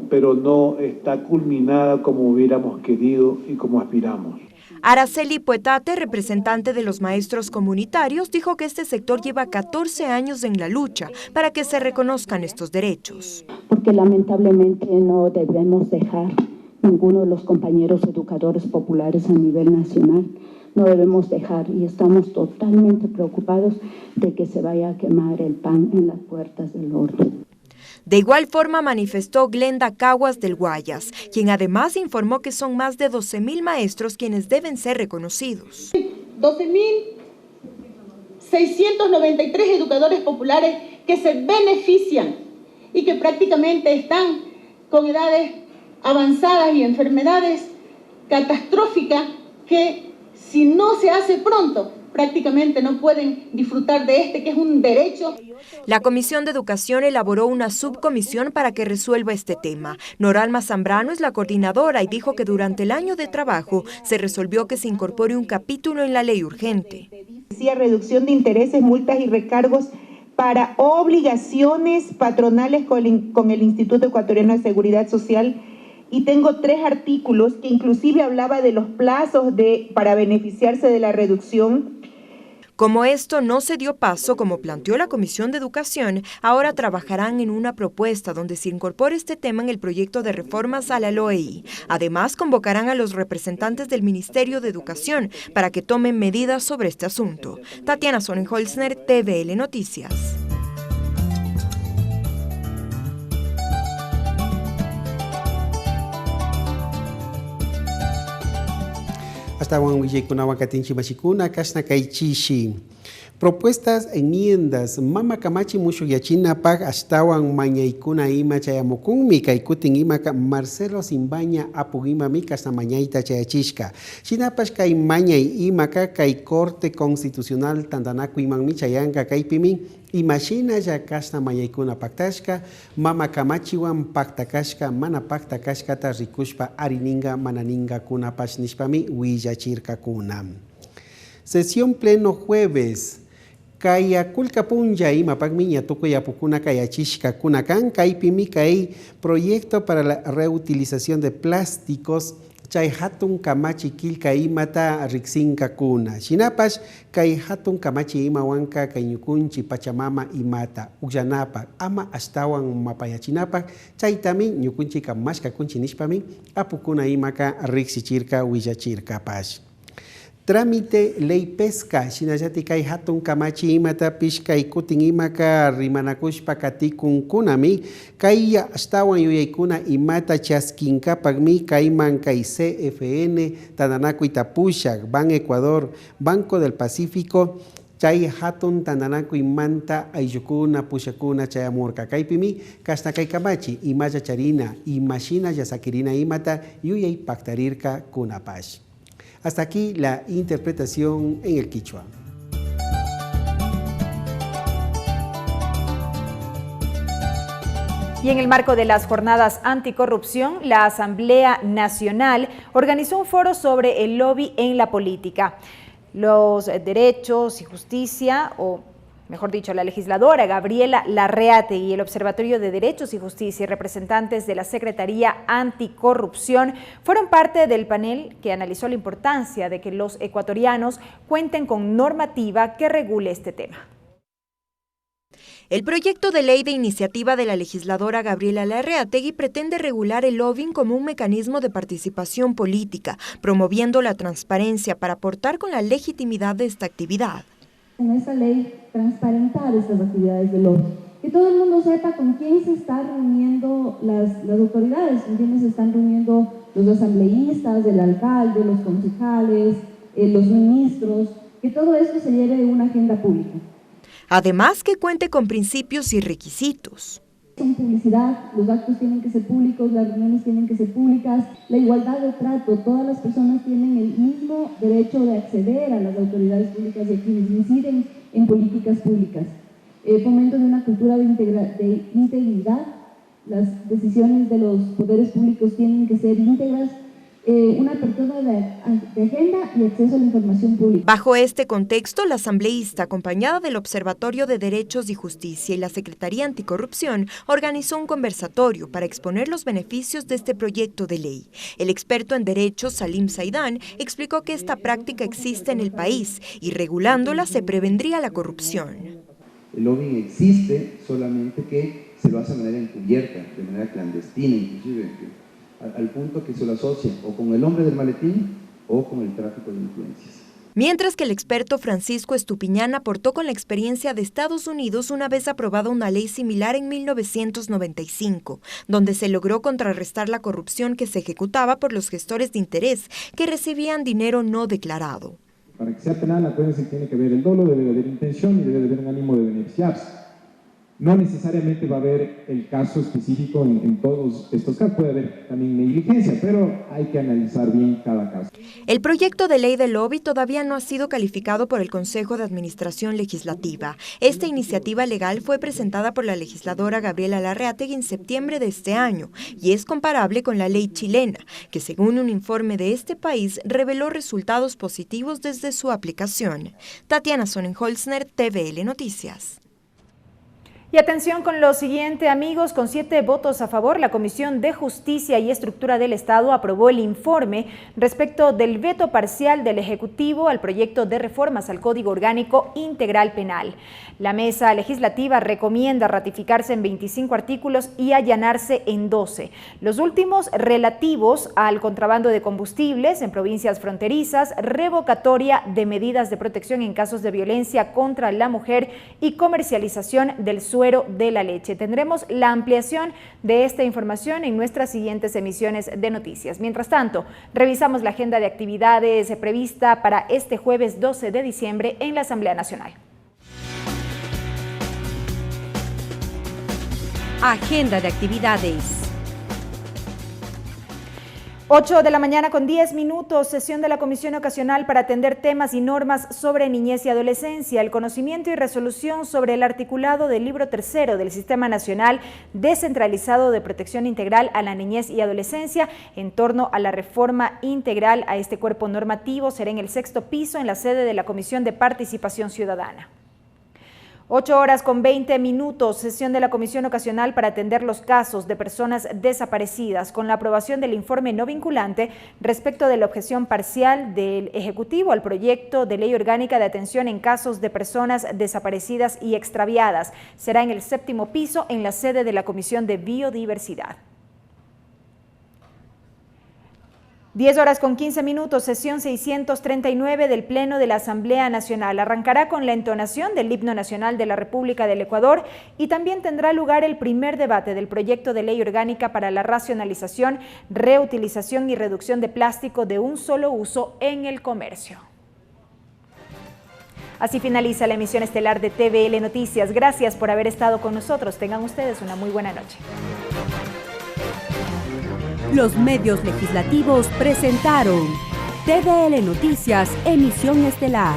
pero no está culminada como hubiéramos querido y como aspiramos. Araceli Puetate, representante de los maestros comunitarios, dijo que este sector lleva 14 años en la lucha para que se reconozcan estos derechos. Porque lamentablemente no debemos dejar ninguno de los compañeros educadores populares a nivel nacional. No debemos dejar y estamos totalmente preocupados de que se vaya a quemar el pan en las puertas del horno. De igual forma manifestó Glenda Caguas del Guayas, quien además informó que son más de 12.000 maestros quienes deben ser reconocidos. 12.693 educadores populares que se benefician y que prácticamente están con edades avanzadas y enfermedades catastróficas que, si no se hace pronto, prácticamente no pueden disfrutar de que es un derecho. La Comisión de Educación elaboró una subcomisión para que resuelva este tema. Noralma Zambrano es la coordinadora y dijo que durante el año de trabajo se resolvió que se incorpore un capítulo en la ley urgente. Reducción de intereses, multas y recargos para obligaciones patronales con el Instituto Ecuatoriano de Seguridad Social. Y tengo 3 artículos que inclusive hablaba de los plazos para beneficiarse de la reducción. Como esto no se dio paso, como planteó la Comisión de Educación, ahora trabajarán en una propuesta donde se incorpore este tema en el proyecto de reformas a la LOEI. Además, convocarán a los representantes del Ministerio de Educación para que tomen medidas sobre este asunto. Tatiana Sonnenholzner, TVL Noticias. Hasta Huancatinchi Machicuna, Kashna Kaichishi. Propuestas, enmiendas, Mama Kamachi Mushuyachina Pag, Ashtawan Mañaikuna Ima Chayamokun, Mikaikutin Ima Marcelo Simbaña Apugima Mikas Mañaita Chayachishka. Chinapashka Imaña Imaka Kai Corte Constitucional Tandanaku Iman Michayanka Kaipimi. Imagina ya kasna mayaikuna paktashka, mama kamachiwan paktakashka, mana paktakashka ta rikushpa arininga mananinga kuna pashnishpami willa chirka kuna. Sesión pleno jueves. Kaya kulkapunja imapakmiña tukuyapukuna kaya chishkakunakan kaypimi kay proyecto para la reutilización de plásticos chay hatun kamachi kilka imata riksinkakuna. Shinapash kay hatun kamachi imawanka kayñukunchi Pachamama imata ullanapak ama ashtawan mapayachinapak chaytami ñukunchi kamashkakunchi nishpami apukuna imaka riksichirka willachirkapash. Trámite ley pesca, shinallati kay hatun kamachi imata pishka ikutin imaka rimanakushpa katikunkunami kay ashtawan yuyaykuna imata chaskinkapakmi kayman kay CFN, Tananaku Itapushak, Ban Ecuador, Banco del Pacífico, chay hatun Tananaku imanta ayllukuna pushakuna chayamurka kaypimi kashna kay kamachi imaya charina imashina yasakirina imata yuyay paktarirka kunapash. Hasta aquí la interpretación en el quichua. Y en el marco de las jornadas anticorrupción, la Asamblea Nacional organizó un foro sobre el lobby en la política. Los derechos y justicia, o mejor dicho, la legisladora Gabriela Larreate y el Observatorio de Derechos y Justicia y representantes de la Secretaría Anticorrupción fueron parte del panel que analizó la importancia de que los ecuatorianos cuenten con normativa que regule este tema. El proyecto de ley de iniciativa de la legisladora Gabriela Larreategui pretende regular el lobbying como un mecanismo de participación política, promoviendo la transparencia para aportar con la legitimidad de esta actividad. En esta ley, transparentar estas actividades de lobby. Que todo el mundo sepa con quién se están reuniendo las autoridades, con quiénes se están reuniendo los asambleístas, el alcalde, los concejales, los ministros, que todo esto se lleve de una agenda pública. Además, que cuente con principios y requisitos. Con publicidad, los actos tienen que ser públicos, las reuniones tienen que ser públicas, la igualdad de trato, todas las personas tienen el mismo derecho de acceder a las autoridades públicas y a quienes inciden en políticas públicas. Fomento de una cultura de integridad, las decisiones de los poderes públicos tienen que ser íntegras, una apertura de agenda y acceso a la información pública. Bajo este contexto, la asambleísta, acompañada del Observatorio de Derechos y Justicia y la Secretaría Anticorrupción, organizó un conversatorio para exponer los beneficios de este proyecto de ley. El experto en derecho, Salim Saidán, explicó que esta práctica existe en el país y regulándola se prevendría la corrupción. El lobbying existe, solamente que se lo hace de manera encubierta, de manera clandestina inclusive, al punto que se lo asocia o con el hombre del maletín o con el tráfico de influencias. Mientras que el experto Francisco Estupiñán aportó con la experiencia de Estados Unidos una vez aprobada una ley similar en 1995, donde se logró contrarrestar la corrupción que se ejecutaba por los gestores de interés que recibían dinero no declarado. Para que sea penal, acuérdense que tiene que haber el dolo, debe haber intención y debe haber un ánimo de beneficiarse. No necesariamente va a haber el caso específico en todos estos casos, puede haber también negligencia, pero hay que analizar bien cada caso. El proyecto de ley del lobby todavía no ha sido calificado por el Consejo de Administración Legislativa. Esta iniciativa legal fue presentada por la legisladora Gabriela Larreategui en septiembre de este año y es comparable con la ley chilena, que según un informe de este país reveló resultados positivos desde su aplicación. Tatiana Sonnenholzner, TVL Noticias. Y atención con lo siguiente, amigos, con 7 votos a favor, la Comisión de Justicia y Estructura del Estado aprobó el informe respecto del veto parcial del Ejecutivo al proyecto de reformas al Código Orgánico Integral Penal. La mesa legislativa recomienda ratificarse en 25 artículos y allanarse en 12. Los últimos relativos al contrabando de combustibles en provincias fronterizas, revocatoria de medidas de protección en casos de violencia contra la mujer y comercialización del suero de la leche. Tendremos la ampliación de esta información en nuestras siguientes emisiones de noticias. Mientras tanto, revisamos la agenda de actividades prevista para este jueves 12 de diciembre en la Asamblea Nacional. Agenda de actividades. 8 de la mañana con 10 minutos, sesión de la Comisión Ocasional para atender temas y normas sobre niñez y adolescencia, el conocimiento y resolución sobre el articulado del libro tercero del Sistema Nacional Descentralizado de Protección Integral a la Niñez y Adolescencia en torno a la reforma integral a este cuerpo normativo será en el 6º piso en la sede de la Comisión de Participación Ciudadana. 8 horas con 20 minutos, sesión de la Comisión Ocasional para atender los casos de personas desaparecidas con la aprobación del informe no vinculante respecto de la objeción parcial del Ejecutivo al proyecto de ley orgánica de atención en casos de personas desaparecidas y extraviadas. Será en el 7º piso en la sede de la Comisión de Biodiversidad. 10 horas con 15 minutos, sesión 639 del Pleno de la Asamblea Nacional. Arrancará con la entonación del Himno Nacional de la República del Ecuador y también tendrá lugar el primer debate del proyecto de ley orgánica para la racionalización, reutilización y reducción de plástico de un solo uso en el comercio. Así finaliza la emisión estelar de TVL Noticias. Gracias por haber estado con nosotros. Tengan ustedes una muy buena noche. Los medios legislativos presentaron TVL Noticias, emisión estelar.